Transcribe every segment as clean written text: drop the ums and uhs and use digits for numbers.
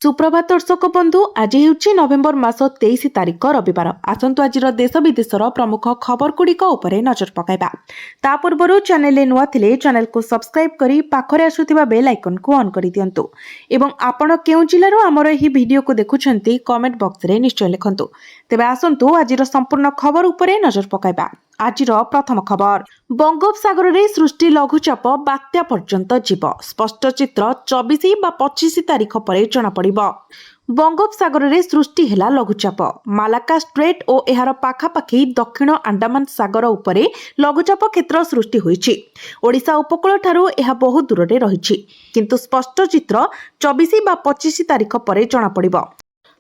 सुप्रभात दर्शक बंधु आज हेउछि नवेम्बर मास 23 तारिख रविवार। आसंतु आजिर देश विदेशर प्रमुख खबर गुड़िक उपरे नजर पकाइबा। ता पूर्वरु चैनल नुआ थिले चैनल को सब्सक्राइब करी पाखरे आसुथिबा बेल आइकन को ऑन करि दियंतु एवं आपण केउ जिल्लारो हमर एही वीडियो को देखुछंती कमेंट बॉक्स रे निश्चय लिखंतु। तेबे आसंतु आजिर संपूर्ण खबर उपरे नजर पकाइबा। आजिर प्रथम खबर, बंगोपसागर रे सृष्टि लघुचाप बात्या पर्यंत जीव, स्पष्ट चित्र 24 बा 25 तारिख पर जना पड़िबो। बंगोपसागर रे सृष्टि हेला लघुचाप। मालाका स्ट्रेट और एहार पाखापाखि दक्षिण अंडमान सागर उपरे लघुचाप क्षेत्र सृष्टि होईछि। ओडिशा उपकूल ठारू एहा बहु दूर रे रहिछि, किंतु स्पष्ट चित्र 24 बा 25 तारिख पर जना पड़िबो।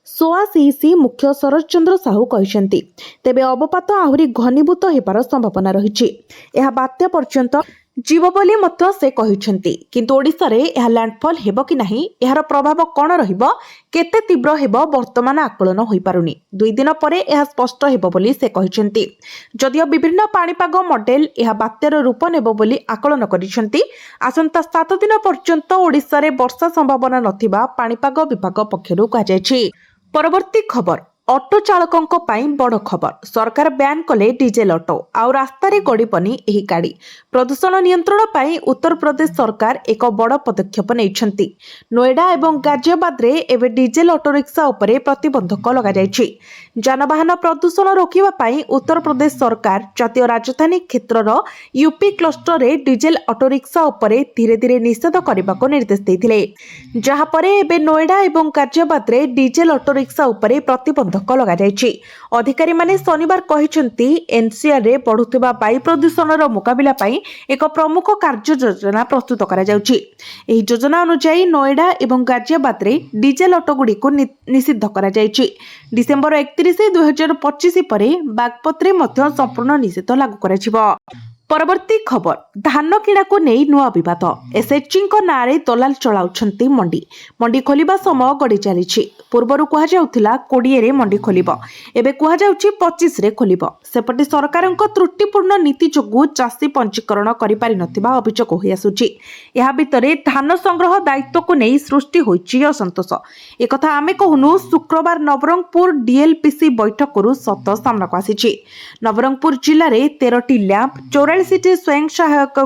सोआसीसी मुख्य शरद चंद्र साहू कहते तेबे अवपात आहुरी घनीभूत हेबार संभावना रही। यह बात्या पर्यंत जीव बोली मध्य से कहते, किंतु ओडिशा रे यह लैंडफॉल हेबो कि नहीं, यार प्रभाव कौन रहिबो, केते तीव्र हेबो वर्तमान आकलन होई पारुनी। 2 दिन परे यह स्पष्ट हेबो बोली से कहते। जदियो विभिन्न पाणीपाग मॉडल यह बात्यार रूप नेबो बोली आकलन करिसेंती, आसंता 7 दिन पर्यंत ओडिशा रे वर्षा संभावना नथिबा पाणीपाग विभाग पक्षरु कहा जायछि। परवर्ती खबर, ऑटो चालकों पाई बड़ खबर, सरकार बैन कले डीजेल ऑटो आउ रास्ता रे गड़ीपनी एही गाड़ी। प्रदूषण नियंत्रण पाई उत्तर प्रदेश सरकार एक बड़ पदक्षेप नेइछंती। नोएडा एवं गाजियाबाद रे एबे डीजेल ऑटो रिक्शा उपरे प्रतिबंधक लगा जायछि। जानवाहन प्रदूषण रोकिबा पाई उत्तर प्रदेश सरकार जातीय राजधानी क्षेत्रर यूपी क्लस्टर रे डीजेल ऑटो रिक्शा उपरे धीरे धीरे निषेध करबाको निर्देश देथिले, जहा परे एबे नोएडा एवं गाजियाबाद रे डीजेल ऑटो रिक्शा उपरे प्रतिबंध लगा जायछि। अधिकारी माने शनिवार कहिसेंती एनसीआर रे बढ़ुथिबा वायु प्रदूषणर मुकाबिला पाई एक प्रमुख कार्य योजना प्रस्तुत करा जाउछि। एही योजना अनुसार नोएडा एवं गाजियाबाद रे डीजेल ऑटो गुडी को निषिद्ध करा जायछि। डिसेंबर 31 2025 परे बागपत्रे मध्य संपूर्ण निषेध लागू करा जिवो। परवर्ती खबर, धान किणा को नहीं नुआ विवाद, एसएचजी नारे दलाल चलाउछंती मंडी। मंडी खोलिबा समय गड़ी चली। पूर्वरु कहा जाउथिला 20 रे मंडी खोलिबो, एबे कहा जाउछि 25 रे खोलिबो। सेपटे सरकारक त्रुटिपूर्ण नीति जोगु चाषी पंजीकरण करि पारि नथिबा अभियोग होई आसुछि। एहा भितरे धान संग्रह दायित्व को नहीं सृष्टि होइछि असंतोष। एकथा आमे कहूनु शुक्रवार नवरंगपुर डीएलपीसी बैठकरु सत सामना को आसीछि। नवरंगपुर जिल्ला रे 13टी लैंप, 44टी स्वयं सहायक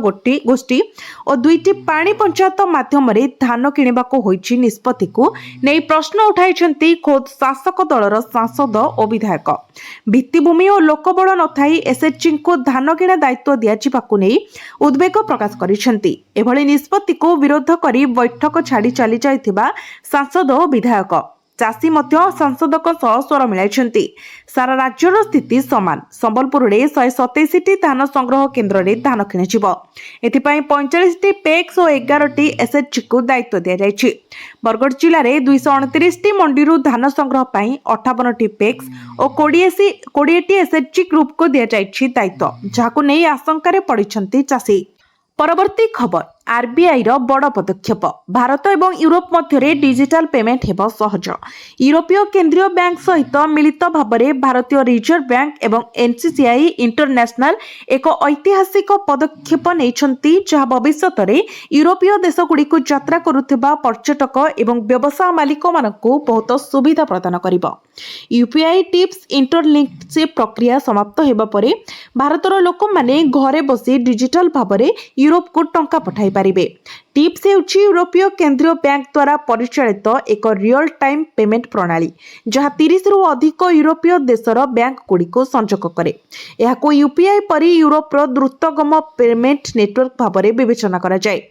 गोष्ठी और 2टी पानी पंचायत माध्यम धान किणवाको होइछि निष्पत्ति को नहीं प्रश्न उठाइछंती खोद शासक दलर सांसद और विधायक। भित्तिभूमि और लोकबल नथाई एसएचजी को धान किणा दायित्व दियाजिबाकू नहीं उद्वेग प्रकाश करिछंती। एभली निष्पत्ति को विरोध करी बैठक छाड़ी चली जाइथिबा सांसद और विधायक चाषी मध्य सांसदक सह स्वर मिलाइछंती। सारा राज्यर स्थिति समान। संबलपुर रे 127टी धान संग्रह केन्द्र रे धान किणाजिबो। एथिपाई 45टी पेक्स और 11टी एसएचजी को दायित्व दिया जायछि। बरगढ़ जिल्ला रे 229टी मंडीरु धान संग्रह पाई 58टी पेक्स और 20टी एसएचजी ग्रुप को दिया जायछि दायित्व, जाहाकु नै आशंका रे पड़िछंती चाषी। परवर्ती खबर, आरबीआई रो बड़ पदक्षेप, भारत एवं यूरोप मध्य डिजिटल पेमेंट हेबो सहज। यूरोपीय केंद्रीय बैंक सहित मिलित भावरे भारतीय रिजर्व बैंक एवं एनसीसीआई इंटरनेशनल एक ऐतिहासिक पदक्षेप नेइछंती, जहा भविष्यत रे यूरोपीय देशगुडी को यात्रा करुथिबा पर्यटक एवं व्यवसाय मालिक मानकु बहुत सुविधा प्रदान करिबो। यूपीआई टिप्स इंटरलिंकशिप प्रक्रिया समाप्त हेबा परे भारतर लोक माने घरे बसी डिजिटल भावरे यूरोप को टंका पठाई पारिबे। टिप्स हेउछि यूरोपीय केंद्रीय बैंक द्वारा परिचालित एक रियल टाइम पेमेंट प्रणाली, जहाँ 30 रु अधिक यूरोपीय देशर बैंक गुडी को संजोग करे। एहाको यूपीआई परि यूरोपर द्रुतगम पेमेंट नेटवर्क भावरे विवेचना करा जाय।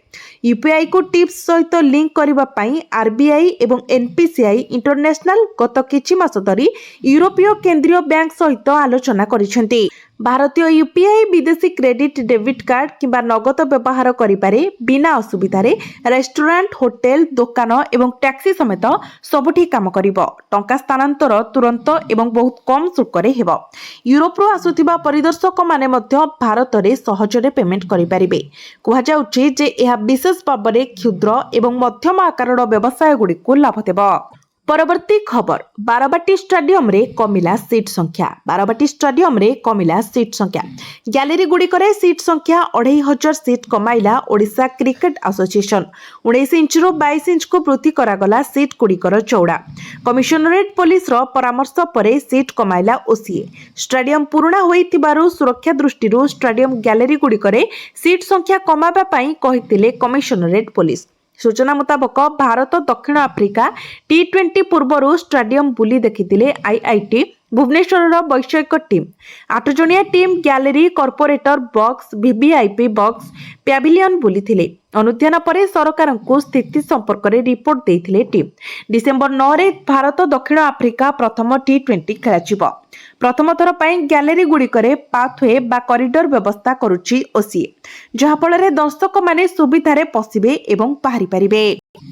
यूपीआई को टिप्स सहित लिंक करिबा पई आरबीआई एवं एनपीसीआई इंटरनेशनल गत किछि मास धरि यूरोपीय केंद्रीय बैंक सहित आलोचना करिसेंती। भारतीय यूपीआई विदेशी क्रेडिट डेबिट कार्ड किंबा नगद व्यवहार करिपारे बिना असुविधा रे रेस्टोरेंट, होटेल, दुकान एवं टैक्सी समेत सबुठी काम करिवो। टंका स्थानांतर तुरंत एवं बहुत कम शुल्क रे हेबो। यूरोप रो आसुथिबा परिदर्शक माने मध्य भारत रे सहजरे पेमेंट करि पारिबे। कुहा जाउछि जे एहा विशेष भाबरे क्षुद्र एवं मध्यम आकारर व्यवसाय गुडी को लाभ देबो। परवर्ती खबर बारवाटी स्टाडियम रे कमिला सीट संख्या बारवाटी स्टाडियम रे कमिला सीट संख्या गैलेरी गुड़िकरे सीट संख्या 2500 सीट कमाइला ओडिशा क्रिकेट एसोसिएशन 19 इंच रु 22 इंच को वृद्धि करागला सीट गुड़िकर चौड़ा कमिशनरेट पुलिस रो परामर्श परे सीट कमाइला ओसीए स्टाडियम पुराणा होइतिबारु सुरक्षा दृष्टि स्टाडियम गैलेरी गुड़िकरे सीट संख्या कमाबा पई कहितिले कमिशनरेट पुलिस सूचना मुताबक भारत दक्षिण आफ्रिका T20 पूर्व स्टाडियम बुली देखिथिले आईआईटी भुवनेश्वर वैषयिक टीम 8 जणिया team gallery corporate box VVIP box pavilion बुली अनुध्यान पर सरकार को स्थिति संपर्क में रिपोर्ट देथिले टीम डिसेंबर 9 रे भारत दक्षिण आफ्रिका प्रथम T20 खेला प्रथम थर पर गैलेरी गुड़िकरे पाथवे बा कॉरिडोर व्यवस्था करुच्ची ओसीए जहा फल दर्शक माने सुविधारे पसिबे एवं बाहरी पारिबे।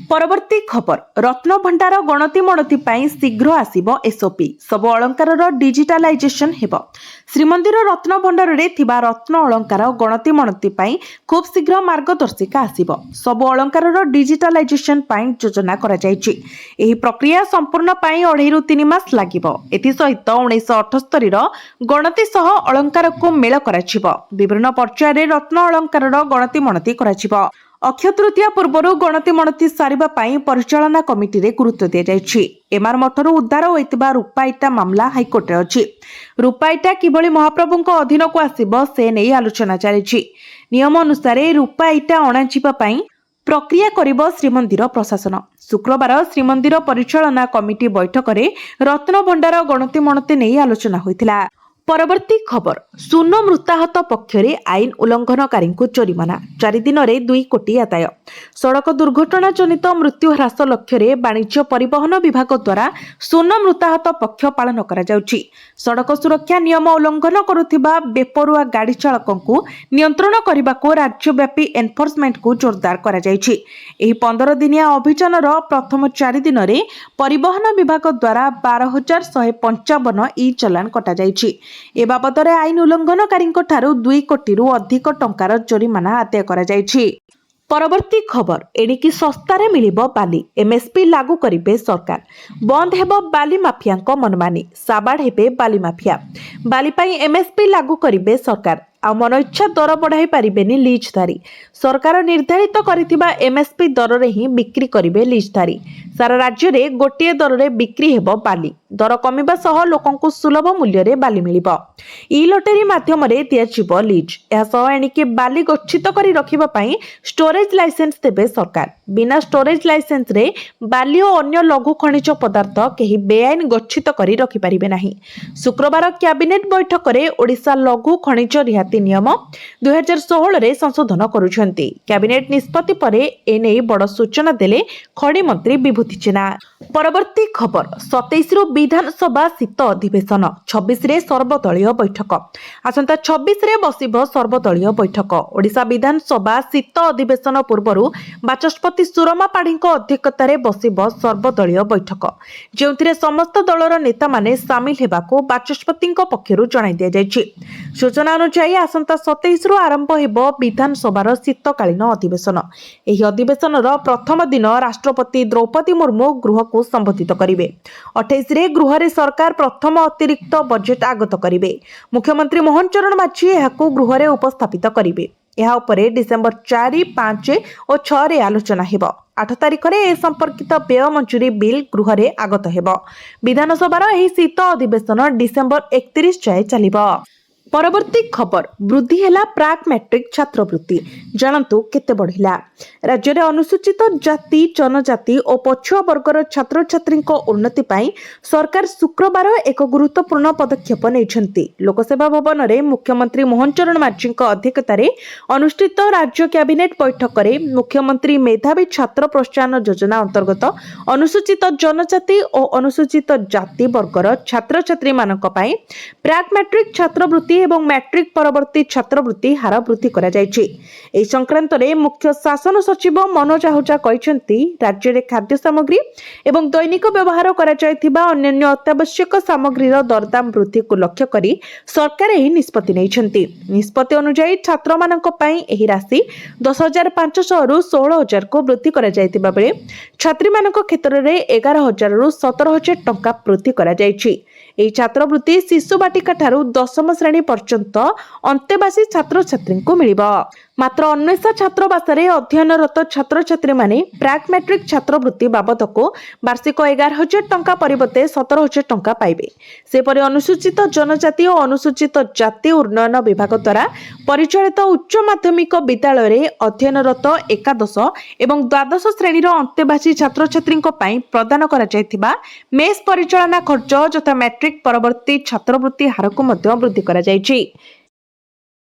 परवर्ती खबर रत्न भंडार गणति मणति पाई शीघ्र आसीबो एसओपी सब अलंकार डिजिटालाइजेशन हेबो श्रीमंदिर रत्न भंडार रे थिबा रत्न अलंकार गणति मणति पाई खूब शीघ्र मार्गदर्शिका आसीबो सब अलंकार डिजिटालाइजेशन पाई योजना करा जायछि एही प्रक्रिया संपूर्ण पाई 2.5 रु 3 मास लागिबो एथि सहित 1978 रो गणति सह अलंकार को मेल कराछिबो विभिन्न पर्याय रे रत्न अलंकार गणति मणति कराछिबो अक्षय तृतीया पूर्व गणति मणति सारिबा पाई परिचालना कमिटी रे गुरुत्व दिया जायछि एमआर मठर उद्धार होइतिबा रूपा इटा मामला हाईकोर्ट रे अछि रूपा इटा किभଳି महाप्रभुଙ୍କ अधीन को आसीबो से नै आलोचना चलिछि नियम अनुसार रूपा इटा अणाजिबा पाई प्रक्रिया करिबो श्रीमंदिर प्रशासन शुक्रवार श्रीमंदिर परिचालना कमिटी बैठक रे रत्न भंडार गणति मणति नै आलोचना होइतिला। परवर्ती खबर सुन मृताहत पक्षरे आईन उल्लंघनकारी को जोरिमाना 4 दिन में 2 कोटी आदाय सड़क दुर्घटना जनित मृत्यु ह्रास लक्ष्य वाणिज्य परिवहन विभाग द्वारा सुन मृताहत पक्ष पालन करा जाउछि सड़क सुरक्षा नियम उल्लंघन करुथिबा बेपरुआ गाड़ी चालकों को नियंत्रण करने को राज्यव्यापी एनफोर्समेंट को जोरदार करा जाइछि एही 15 दिनिया अभियान प्रथम 4 दिन में परिवहन विभाग द्वारा 12,155 ई चालान कटा जाइछि ए बाबदरे आईन उल्लंघनकारी 2 कोटी रु अधिक टंकार जोरिमाना आदाय करा जाइछि। परवर्ती खबर एणिकी सस्तारे मिलिबो बाली एमएसपी लागू करिबे सरकार बंद हेबो बाली माफियांको मनमानी साबाड़ हेबे बाली माफिया बाली पाई एमएसपी लागू करिबे सरकार आ मन इच्छा दर बढ़ाई पारिबेनी लीजधारी सरकार निर्धारित करिथिबा एमएसपी दर रे ही बिक्री करिबे लीजधारी सारा राज्य रे गोटिए दर रे बिक्री हेबो बाली दर कमिबा सह लोकंकु सुलभ मूल्य रे बाली मिलिबो ई लॉटरी माध्यम रे दियाजिबो लीज एहा सह एणिके बाली गच्छित करी रखिबा पई स्टोरेज लाइसेंस देबे सरकार बिना स्टोरेज लाइसेंस रे बाली और अन्य लघु खनिज पदार्थ केही बेआईन गच्छित करी रखि पारिबे नाही शुक्रवार कैबिनेट बैठक रे ओडिशा लघु खनिज रिहाती नियम 2016 रे संशोधन करुछंती कैबिनेट निष्पत्ति परे एने बड़ सूचना देले खनि मंत्री विभूति जेना। परवर्ती खबर 27 रु विधानसभा शीत अधिवेशन 26 रे सर्वदलीय बैठक आसंता 26 रे बसिबो सर्वदलीय बैठक ओडिशा विधानसभा शीत अधिवेशन पूर्वरु बाचस्पति सुरमा पाढ़ीଙ୍କ अध्यक्षतारे बसिबो सर्वदलीय बैठक जेउथिरे समस्त दलर नेता माने शामिल हेबाको बाचस्पतिଙ୍କ पक्षरु जणाई दिया जायछि सूचना अनुसार आसंता 27 रु आरंभ हेबो विधानसभार शीतकालीन अधिवेशन एही अधिवेशनर प्रथम दिन राष्ट्रपति द्रौपदी मुर्मू गृह को संबोधित करिवे 28 रे गृह रे सरकार प्रथम अतिरिक्त बजेट आगत करिवे मुख्यमंत्री मोहन चरण माझी एहाको गृह रे उपस्थापित करिवे एहा उपरे डिसेंबर 4, 5 और 6 रे आलोचना हेबो 8 तारिख रे ए संपर्कित व्यय मंजूरी बिल गृह रे आगत हेबो विधानसभार एही शीत अधिवेशन डिसेंबर 31 जाए चलिबो। परवर्ती खबर वृद्धि हेला प्राक मैट्रिक छात्रवृत्ति जानतु केते बढ़िला राज्य रे अनुसूचित जाति जनजाति और पछुआ वर्गर छात्र छात्री उन्नति पाई सरकार शुक्रवार एक गुरुत्वपूर्ण पदक्षेप नेइछंती लोकसेवा भवन रे मुख्यमंत्री मोहन चरण माझी अध्यक्षतार अनुष्ठित राज्य कैबिनेट बैठक रे मुख्यमंत्री मेधावी छात्र प्रोत्साहन योजना अंतर्गत अनुसूचित जनजाति और अनुसूचित जाति वर्गर छात्र छात्री मानक पाई प्राक मैट्रिक छात्रवृत्ति এবং ମ୍ୟାଟ୍ରିକ ପରବର୍ତ୍ତୀ ଛାତ୍ରବୃତ୍ତି ହାର ବୃଦ୍ଧି କରାଯାଇଛି। ଏହି ସଂକ୍ରାନ୍ତରେ ମୁଖ୍ୟ ଶାସନ ସଚିବ ମନୋଜ ଆହୁଜା କହିଛନ୍ତି, ରାଜ୍ୟରେ ଖାଦ୍ୟ ସାମଗ୍ରୀ ଏବଂ ଦୈନିକ ବ୍ୟବହାର କରାଯାଇଥିବା ଅନ୍ୟାନ୍ୟ ଅତ୍ୟାବଶ୍ୟକ ସାମଗ୍ରୀର ଦରଦାମ ବୃଦ୍ଧିକୁ ଲକ୍ଷ୍ୟ କରି ସରକାର ଏହି ନିଷ୍ପତ୍ତି ନେଇଛନ୍ତି। ନିଷ୍ପତ୍ତି ଅନୁଯାୟୀ ଛାତ୍ରମାନଙ୍କ ପାଇଁ ଏହି ରାଶି 10,500ରୁ 16,000କୁ ବୃଦ୍ଧି କରାଯାଇଥିବା ବେଳେ ଛାତ୍ରୀମାନଙ୍କ କ୍ଷେତ୍ରରେ 11,000ରୁ 17,000 ଟଙ୍କା ବୃଦ୍ଧି କରାଯାଇଛି। ଏହି ଛାତ୍ରବୃତ୍ତି ଶିଶୁ ବାଟିକା ଠାରୁ 10ମ ଶ୍ରେଣୀ ପର୍ଯ୍ୟନ୍ତ ଅନ୍ତେବାସୀ ଛାତ୍ରଛାତ୍ରୀଙ୍କୁ ମିଳିବ। ମାତ୍ର ଅନ୍ୱେଷା ଛାତ୍ରାବାସରେ ଅଧ୍ୟୟନରତ ଛାତ୍ରଛାତ୍ରୀମାନେ ପ୍ରାକ୍ ମ୍ୟାଟ୍ରିକ ଛାତ୍ରବୃତ୍ତି ବାବଦକୁ ବାର୍ଷିକ 11,000 ଟଙ୍କା ପରିବର୍ତ୍ତେ 17,000 ଟଙ୍କା ପାଇବେ। ସେପରି ଅନୁସୂଚିତ ଜନଜାତି ଓ ଅନୁସୂଚିତ ଜାତି ଉନ୍ନୟନ ବିଭାଗ ଦ୍ୱାରା ପରିଚାଳିତ ଉଚ୍ଚ ମାଧ୍ୟମିକ ବିଦ୍ୟାଳୟରେ ଅଧ୍ୟୟନରତ ଏକାଦଶ ଏବଂ ଦ୍ୱାଦଶ ଶ୍ରେଣୀର ଅନ୍ତେବାସୀ ଛାତ୍ରଛାତ୍ରୀଙ୍କ ପାଇଁ ପ୍ରଦାନ କରାଯାଇଥିବା ମେସ୍ ପରିଚାଳନା ଖର୍ଚ୍ଚ ଯଥା ମ୍ୟାଟ୍ରିକ ପରବର୍ତ୍ତୀ ଛାତ୍ରବୃତ୍ତି ହାରକୁ ମଧ୍ୟ ବୃଦ୍ଧି କରାଯାଇଛି।